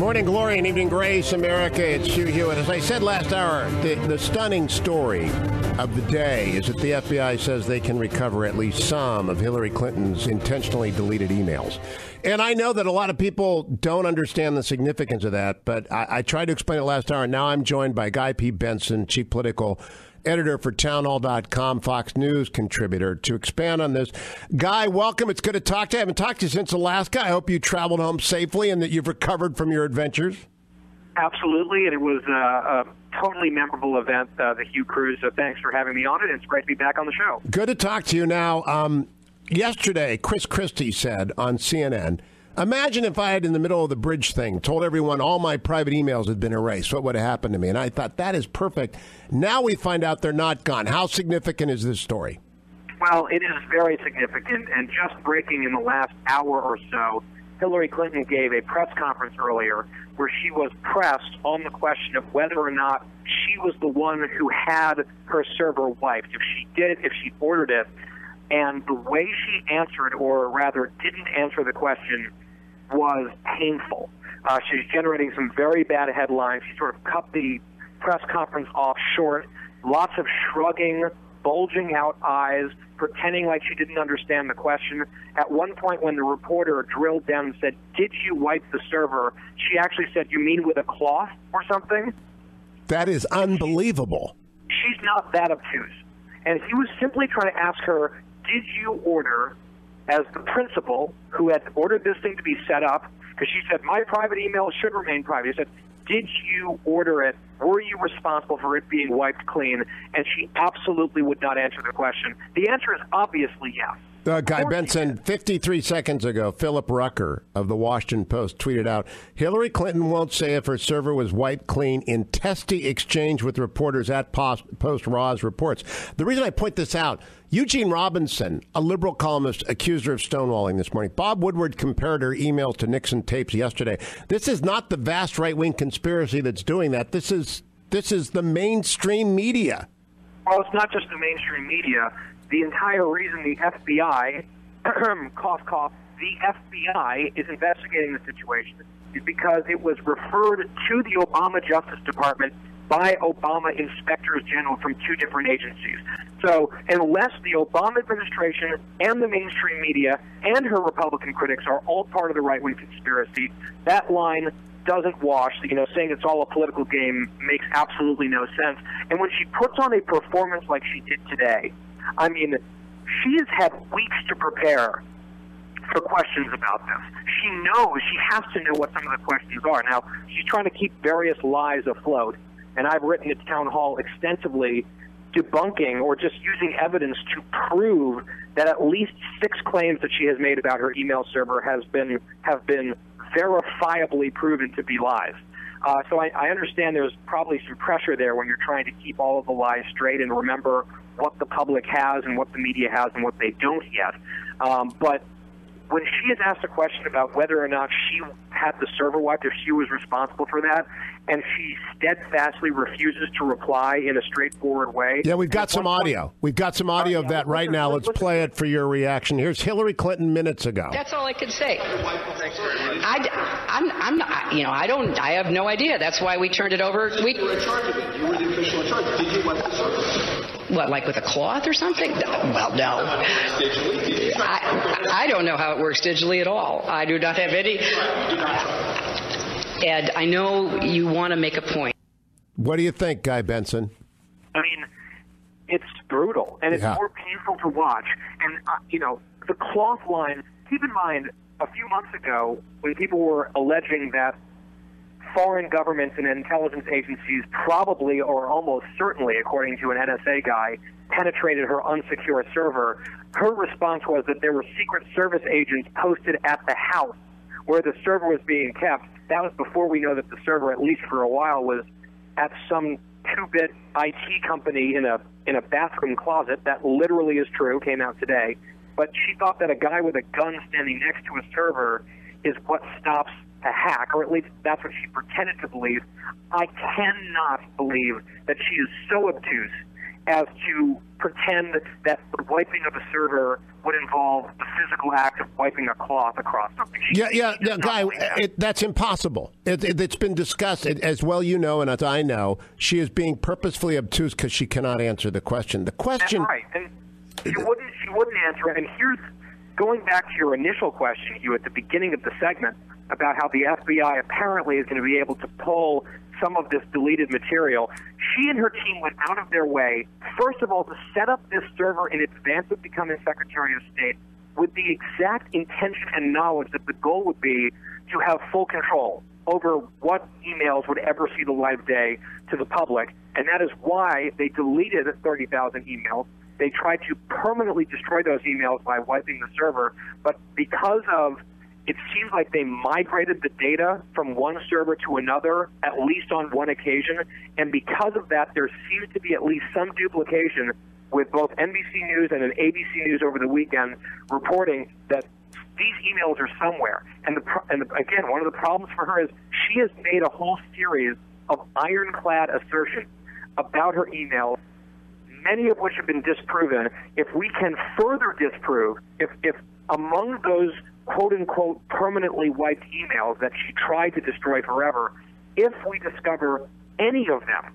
Morning glory and evening grace, America. It's Hugh Hewitt. As I said last hour, the stunning story of the day is that the FBI says they can recover at least some of Hillary Clinton's intentionally deleted emails. And I know that a lot of people don't understand the significance of that, but I tried to explain it last hour. And now I'm joined by Guy P. Benson, chief political editor for townhall.com, Fox News contributor, to expand on this. Guy, welcome. It's good to talk to you. I haven't talked to you since Alaska. I hope you traveled home safely and that you've recovered from your adventures. Absolutely, and it was a totally memorable event, the Hugh cruise, so thanks for having me on it. It's great to be back on the show. Good to talk to you. Now, yesterday, Chris Christie said on CNN, imagine if I had, in the middle of the bridge thing, told everyone all my private emails had been erased. What would have happened to me? And I thought, that is perfect. Now we find out they're not gone. How significant is this story? Well, it is very significant, and just breaking in the last hour or so, Hillary Clinton gave a press conference earlier where she was pressed on the question of whether or not she was the one who had her server wiped, if she did, if she ordered it. And the way she answered, or rather didn't answer the question, was painful. She's generating some very bad headlines. She sort of cut the press conference off short, lots of shrugging, bulging out eyes, pretending like she didn't understand the question. At one point when the reporter drilled down and said, "Did you wipe the server?" she actually said, "You mean with a cloth or something?" That is unbelievable. She's not that obtuse. And he was simply trying to ask her, did you order, as the principal who had ordered this thing to be set up, because she said, my private email should remain private. He said, did you order it? Were you responsible for it being wiped clean? And she absolutely would not answer the question. The answer is obviously yes. Guy Benson, 53 seconds ago, Philip Rucker of the Washington Post tweeted out, Hillary Clinton won't say if her server was wiped clean in testy exchange with reporters at Post-Roz reports. The reason I point this out, Eugene Robinson, a liberal columnist, accused her of stonewalling this morning. Bob Woodward compared her emails to Nixon tapes yesterday. This is not the vast right-wing conspiracy that's doing that. This is the mainstream media. Well, it's not just the mainstream media. The entire reason the FBI, cough, cough, the FBI is investigating the situation is because it was referred to the Obama Justice Department by Obama inspectors general from two different agencies. So unless the Obama administration and the mainstream media and her Republican critics are all part of the right-wing conspiracy, that line doesn't wash. Saying it's all a political game makes absolutely no sense. And when she puts on a performance like she did today, I mean, she has had weeks to prepare for questions about this. She knows, she has to know what some of the questions are. Now, she's trying to keep various lies afloat, and I've written at Town Hall extensively debunking or just using evidence to prove that at least 6 claims that she has made about her email server have been verifiably proven to be lies. So I understand there's probably some pressure there when you're trying to keep all of the lies straight and remember what the public has and what the media has and what they don't yet. But when she is asked a question about whether or not she had the server wiped, if she was responsible for that, and she steadfastly refuses to reply in a straightforward way. Yeah, we've got some audio. We've got some audio of that right now. Let's play it for your reaction. Here's Hillary Clinton minutes ago. That's all I could say. I'm not, I have no idea. That's why we turned it over. You were in charge of it. You were the official in charge. Did you wipe the server? What, like with a cloth or something? Well, no. I don't know how it works digitally at all. I do not have any. Ed, I know you want to make a point. What do you think, Guy Benson? I mean, it's brutal, and it's more painful to watch. And, the cloth line, keep in mind, a few months ago, when people were alleging that foreign governments and intelligence agencies probably or almost certainly, according to an NSA guy, penetrated her unsecure server, her response was that there were Secret Service agents posted at the house where the server was being kept. That was before we know that the server, at least for a while, was at some 2-bit IT company in a bathroom closet. That literally is true, came out today. But she thought that a guy with a gun standing next to a server is what stops a hack, or at least that's what she pretended to believe. I cannot believe that she is so obtuse as to pretend that the wiping of a server would involve the physical act of wiping a cloth across something. Guy, that's impossible. It's been discussed, as well you know, and as I know, she is being purposefully obtuse because she cannot answer the question. The question... That's right, and she wouldn't answer it. And here's, going back to your initial question, Hugh, at the beginning of the segment, about how the FBI apparently is going to be able to pull some of this deleted material. She and her team went out of their way, first of all, to set up this server in advance of becoming Secretary of State with the exact intention and knowledge that the goal would be to have full control over what emails would ever see the light of day to the public. And that is why they deleted 30,000 emails. They tried to permanently destroy those emails by wiping the server, but because of it seems like they migrated the data from one server to another, at least on one occasion, and because of that, there seems to be at least some duplication with both NBC News and an ABC News over the weekend reporting that these emails are somewhere. And again, one of the problems for her is she has made a whole series of ironclad assertions about her emails, many of which have been disproven. If we can further disprove, if among those quote-unquote permanently wiped emails that she tried to destroy forever, if we discover any of them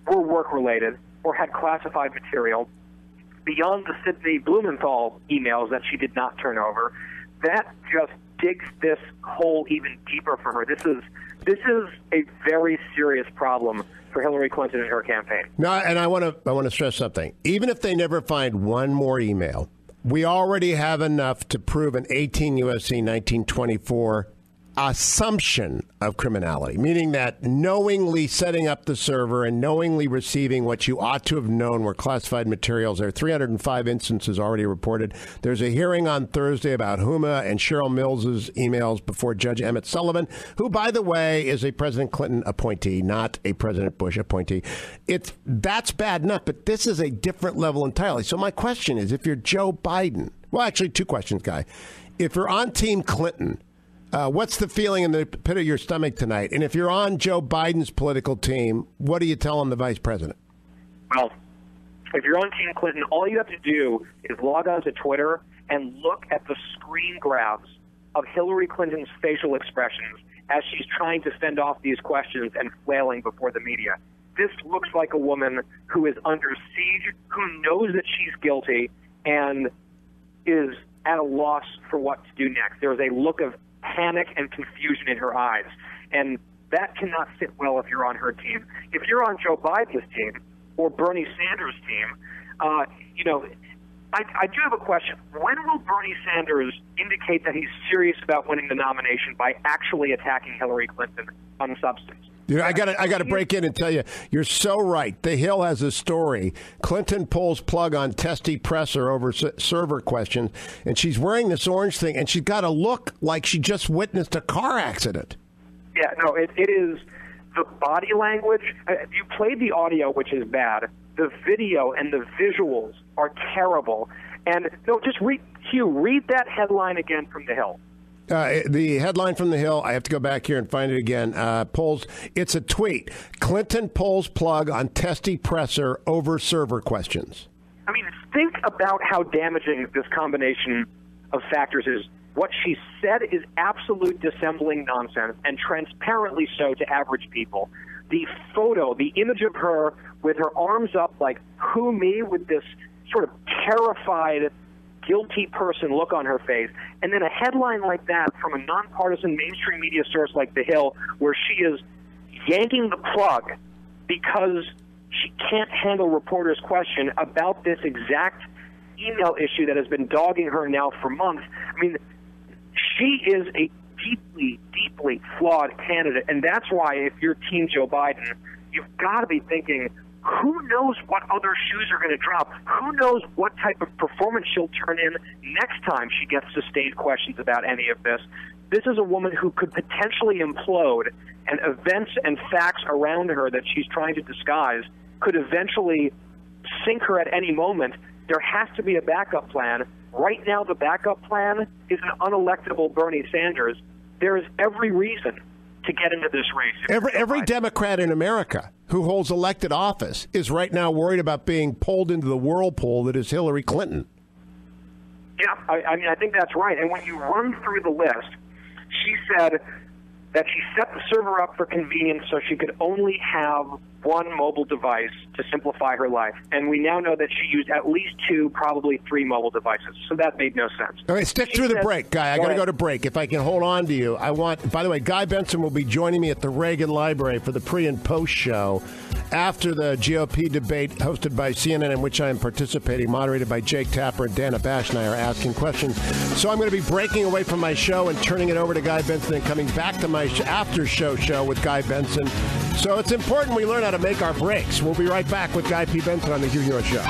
were work-related or had classified material beyond the Sidney Blumenthal emails that she did not turn over, that just digs this hole even deeper for her. This is a very serious problem for Hillary Clinton and her campaign. No, and I want to stress something. Even if they never find one more email, we already have enough to prove an 18 U.S.C. 1924 assumption of criminality, meaning that knowingly setting up the server and knowingly receiving what you ought to have known were classified materials. There are 305 instances already reported. There's a hearing on Thursday about Huma and Cheryl Mills's emails before Judge Emmett Sullivan, who, by the way, is a President Clinton appointee, not a President Bush appointee. That's bad enough, but this is a different level entirely. So my question is, if you're Joe Biden, well, actually, two questions, Guy. If you're on Team Clinton, what's the feeling in the pit of your stomach tonight? And if you're on Joe Biden's political team, what do you tell him, the vice president? Well, if you're on Team Clinton, all you have to do is log on to Twitter and look at the screen grabs of Hillary Clinton's facial expressions as she's trying to fend off these questions and flailing before the media. This looks like a woman who is under siege, who knows that she's guilty, and is at a loss for what to do next. There is a look of panic and confusion in her eyes, and that cannot sit well if you're on her team. If you're on Joe Biden's team or Bernie Sanders' team, I do have a question. When will Bernie Sanders indicate that he's serious about winning the nomination by actually attacking Hillary Clinton on substance? You know, I got to break in and tell you, you're so right. The Hill has a story. Clinton pulls plug on testy presser over server questions, and she's wearing this orange thing, and she's got to look like she just witnessed a car accident. Yeah, no, it is the body language. You played the audio, which is bad. The video and the visuals are terrible. And no, just read that headline again from the Hill. The headline from the Hill, I have to go back here and find it again, it's a tweet. Clinton pulls plug on testy presser over server questions. I mean, think about how damaging this combination of factors is. What she said is absolute dissembling nonsense, and transparently so to average people. The photo, the image of her with her arms up like, who me, with this sort of terrified, guilty person look on her face, and then a headline like that from a nonpartisan mainstream media source like The Hill, where she is yanking the plug because she can't handle reporters' question about this exact email issue that has been dogging her now for months. I mean, she is a deeply, deeply flawed candidate, and that's why if you're Team Joe Biden, you've got to be thinking, who knows what other shoes are going to drop? Who knows what type of performance she'll turn in next time she gets sustained questions about any of this? This is a woman who could potentially implode, and events and facts around her that she's trying to disguise could eventually sink her at any moment. There has to be a backup plan. Right now, the backup plan is an unelectable Bernie Sanders. There is every reason to get into this race. Every Democrat in America who holds elected office is right now worried about being pulled into the whirlpool that is Hillary Clinton. Yeah, I mean, I think that's right. And when you run through the list, she said that she set the server up for convenience so she could only have one mobile device to simplify her life. And we now know that she used at least 2, probably 3 mobile devices. So that made no sense. All right, stick through the break, Guy. I got to go to break. If I can hold on to you, by the way, Guy Benson will be joining me at the Reagan Library for the pre and post show after the GOP debate hosted by CNN, in which I am participating, moderated by Jake Tapper and Dana Bash, and I are asking questions. So I'm going to be breaking away from my show and turning it over to Guy Benson and coming back to my after-show with Guy Benson. So it's important we learn how to make our breaks. We'll be right back with Guy P. Benson on the Hugh Hewitt Show.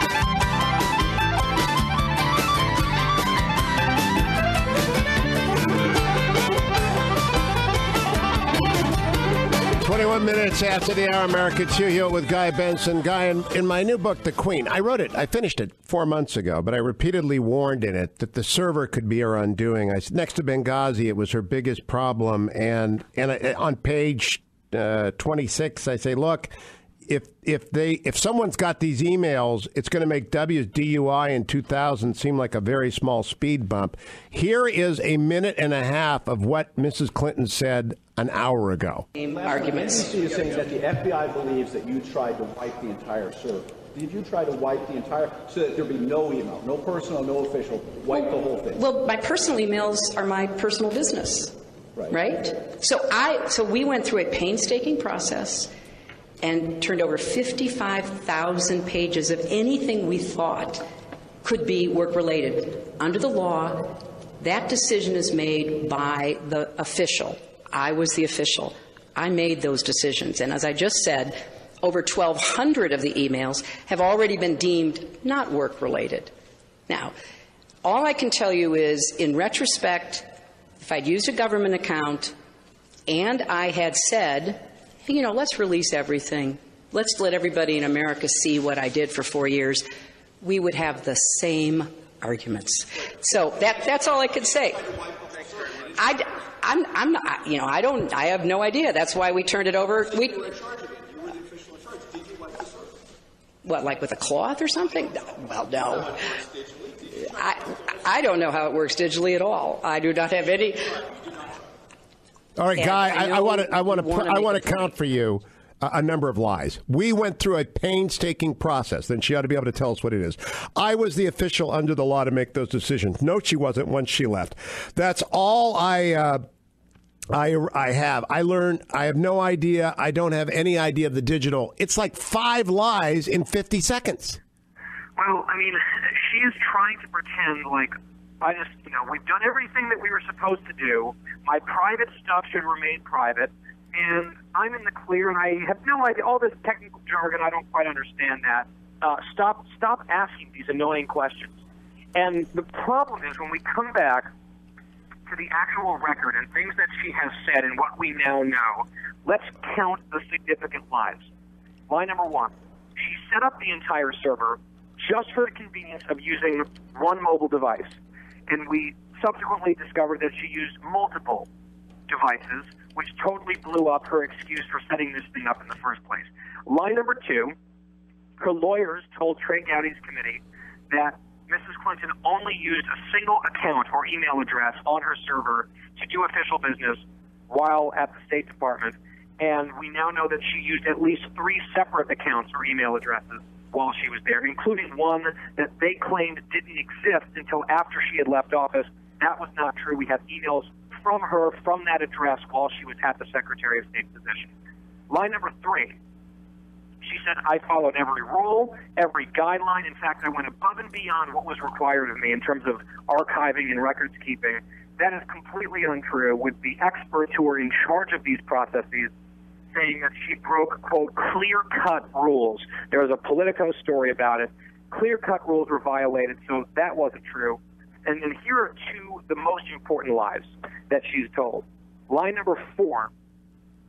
21 minutes after the hour, America. It's Hugh Hewitt with Guy Benson. Guy, in my new book, The Queen, I wrote it. I finished it 4 months ago, but I repeatedly warned in it that the server could be her undoing. I said, next to Benghazi, it was her biggest problem. And on page 26, I say, look, if someone's got these emails, it's going to make W's DUI in 2000 seem like a very small speed bump. Here is a minute and a half of what Mrs. Clinton said an hour ago. Arguments. You're saying that the FBI believes that you tried to wipe the entire server. Did you try to wipe the entire, so that there be no email, no personal, no official, wipe the whole thing? Well, my personal emails are my personal business, right? So we went through a painstaking process and turned over 55,000 pages of anything we thought could be work-related. Under the law, that decision is made by the official. I was the official. I made those decisions. And as I just said, over 1,200 of the emails have already been deemed not work-related. Now, all I can tell you is, in retrospect, if I'd used a government account and I had said, you know, let's release everything, let's let everybody in America see what I did for 4 years, we would have the same arguments. So that's all I could say. I'm not, you know, I have no idea. That's why we turned it over. What, like with a cloth or something? Well, no. I don't know how it works digitally at all. I do not have any. All right, Guy, I want to count for you a number of lies. We went through a painstaking process. Then she ought to be able to tell us what it is. I was the official under the law to make those decisions. No, she wasn't once she left. That's all I have. I learned. I have no idea. I don't have any idea of the digital. It's like 5 lies in 50 seconds. Well, I mean, she is trying to pretend like, we've done everything that we were supposed to do. My private stuff should remain private, and I'm in the clear, and I have no idea. All this technical jargon, I don't quite understand that. Stop asking these annoying questions. And the problem is, when we come back to the actual record and things that she has said and what we now know, let's count the significant lies. Lie number 1, she set up the entire server just for the convenience of using one mobile device. And we subsequently discovered that she used multiple devices, which totally blew up her excuse for setting this thing up in the first place. Lie number 2, her lawyers told Trey Gowdy's committee that Mrs. Clinton only used a single account or email address on her server to do official business while at the State Department. And we now know that she used at least 3 separate accounts or email addresses while she was there, including one that they claimed didn't exist until after she had left office. That was not true. We have emails from her from that address while she was at the Secretary of State position. Lie number 3, she said, I followed every rule, every guideline. In fact, I went above and beyond what was required of me in terms of archiving and records keeping. That is completely untrue, with the experts who are in charge of these processes saying that she broke, quote, clear-cut rules. There was a Politico story about it. Clear-cut rules were violated, so that wasn't true. And then here are 2 the most important lies that she's told. Lie number 4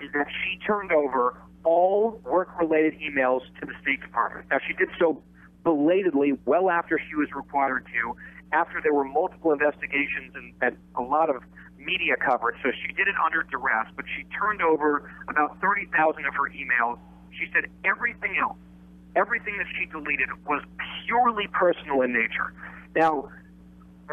is that she turned over all work-related emails to the State Department. Now, she did so belatedly, well after she was required to, after there were multiple investigations and a lot of media coverage, so she did it under duress, but she turned over about 30,000 of her emails. She said everything else, everything that she deleted was purely personal in nature. Now,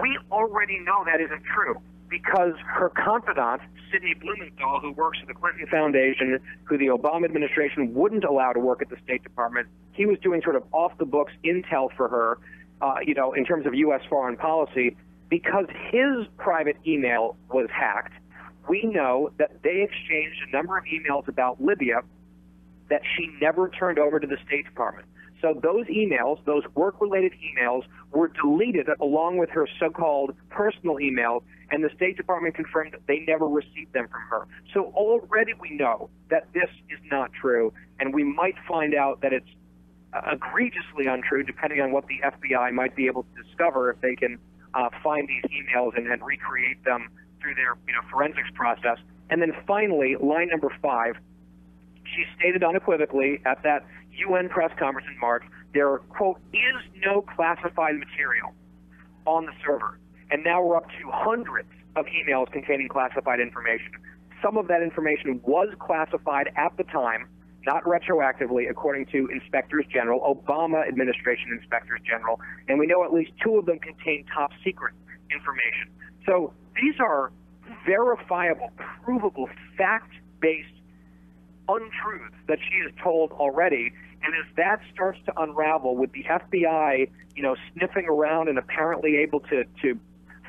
we already know that isn't true because her confidant, Sidney Blumenthal, who works at the Clinton Foundation, who the Obama administration wouldn't allow to work at the State Department, he was doing sort of off-the-books intel for her, in terms of U.S. foreign policy. Because his private email was hacked, we know that they exchanged a number of emails about Libya that she never turned over to the State Department. So those emails, those work-related emails, were deleted along with her so-called personal emails, and the State Department confirmed that they never received them from her. So already we know that this is not true, and we might find out that it's egregiously untrue, depending on what the FBI might be able to discover if they can find these emails and recreate them through their forensics process. And then finally, line number 5, she stated unequivocally at that UN press conference in March, there, quote, is no classified material on the server. And now we're up to hundreds of emails containing classified information. Some of that information was classified at the time, not retroactively, according to inspectors general, Obama administration inspectors general, and we know at least 2 of them contain top secret information. So these are verifiable, provable, fact-based untruths that she has told already, and as that starts to unravel with the FBI, sniffing around and apparently able to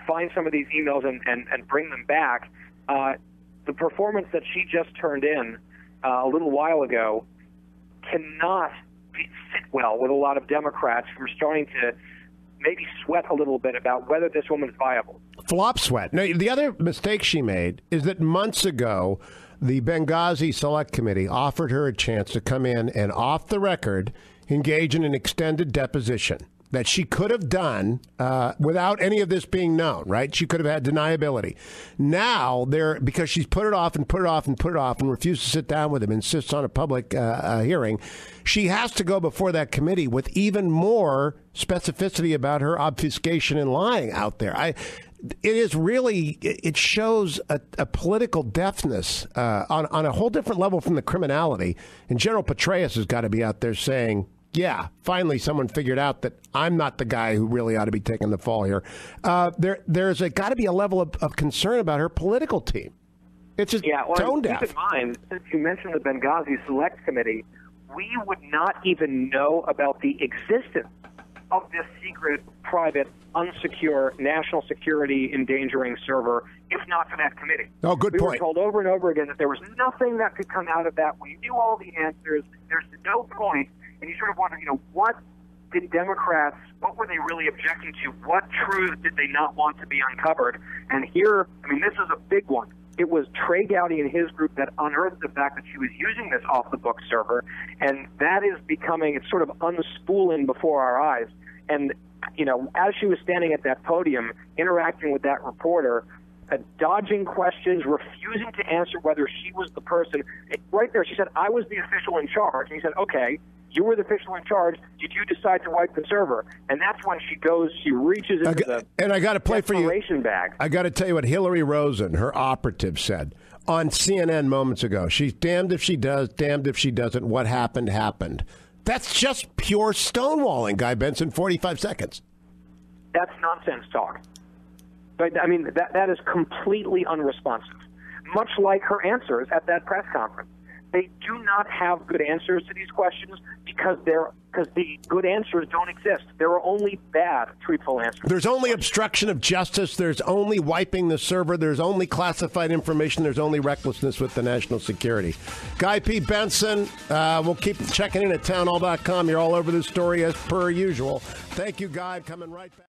find some of these emails and bring them back, the performance that she just turned in a little while ago cannot sit well with a lot of Democrats who are starting to maybe sweat a little bit about whether this woman is viable. Flop sweat. Now, the other mistake she made is that months ago, the Benghazi Select Committee offered her a chance to come in and, off the record, engage in an extended deposition that she could have done without any of this being known, right? She could have had deniability. Now, because she's put it off and put it off and put it off and refused to sit down with him, insists on a public hearing, she has to go before that committee with even more specificity about her obfuscation and lying out there. It shows a political deafness on a whole different level from the criminality. And General Petraeus has got to be out there saying, yeah, finally someone figured out that I'm not the guy who really ought to be taking the fall here. There's got to be a level of concern about her political team. It's just tone deaf. Keep in mind, since you mentioned the Benghazi Select Committee, we would not even know about the existence of this secret, private, unsecure, national security endangering server if not for that committee. Oh, good point. We were told over and over again that there was nothing that could come out of that. We knew all the answers. There's no point. And you sort of wonder, what did Democrats, what were they really objecting to? What truth did they not want to be uncovered? And here, this is a big one. It was Trey Gowdy and his group that unearthed the fact that she was using this off-the-book server, and that is it's sort of unspooling before our eyes. And, as she was standing at that podium, interacting with that reporter, dodging questions, refusing to answer whether she was the person, right there, she said, I was the official in charge. And he said, okay, you were the official in charge. Did you decide to wipe the server? And that's when she reaches into the desperation bag. I got to tell you what Hillary Rosen, her operative, said on CNN moments ago. She's damned if she does, damned if she doesn't. What happened, happened. That's just pure stonewalling, Guy Benson, 45 seconds. That's nonsense talk. But, that is completely unresponsive, much like her answers at that press conference. They do not have good answers to these questions because the good answers don't exist. There are only bad, truthful answers. There's only obstruction of justice. There's only wiping the server. There's only classified information. There's only recklessness with the national security. Guy P. Benson, we'll keep checking in at townhall.com. You're all over this story as per usual. Thank you, Guy. Coming right back.